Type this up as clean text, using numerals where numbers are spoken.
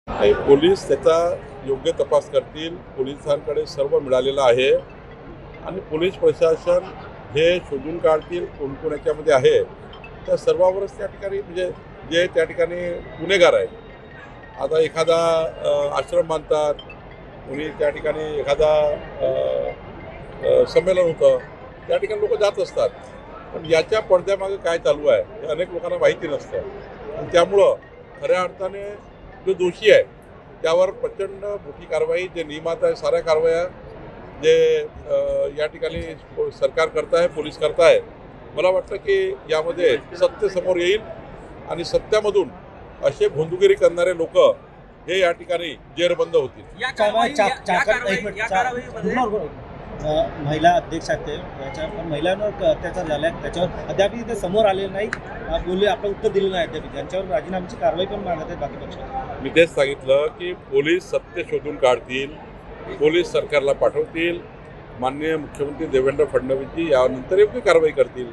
आणि पोलीस त्याचा योग्य तपास करतील. पोलिसांकडे सर्व मिळालेलं आहे आणि पोलीस प्रशासन हे शोधून काढतील कोण कोण याच्यामध्ये आहे. त्या सर्वांवरच त्या ठिकाणी म्हणजे जे त्या ठिकाणी गुन्हेगार आहेत, आता एखादा आश्रम बांधतात, कोणी त्या ठिकाणी एखादा संमेलन होतं, त्या ठिकाणी लोक जात असतात. पण याच्या पडद्यामागे काय चालू आहे हे अनेक लोकांना माहिती नसतं आणि त्यामुळं खऱ्या अर्थाने जो दोषी आहे त्यावर प्रचंड मोठी कारवाई, जे नियमात आहे साऱ्या कारवाया जे या ठिकाणी सरकार करत आहे, पोलीस करत आहे. मला वाटतं की यामध्ये सत्य समोर येईल आणि सत्यामधून असे भोंदूगिरी करणारे लोक हे या ठिकाणी जेरबंद होतील. महिला अध्यक्ष आहेत त्याच्या पण महिलांवर अत्याचार झाला आहे, त्याच्यावर अद्याप ते समोर आलेलं नाही. बोलले आपलं उत्तर दिलं नाही अद्याप. त्यांच्यावर राजीनाम्याची कारवाई पण मागत आहेत बाकी पक्ष. मी तेच सांगितलं की पोलीस सत्य शोधून काढतील, पोलीस सरकारला पाठवतील, माननीय मुख्यमंत्री देवेंद्र फडणवीसजी यानंतर योग्य कारवाई करतील.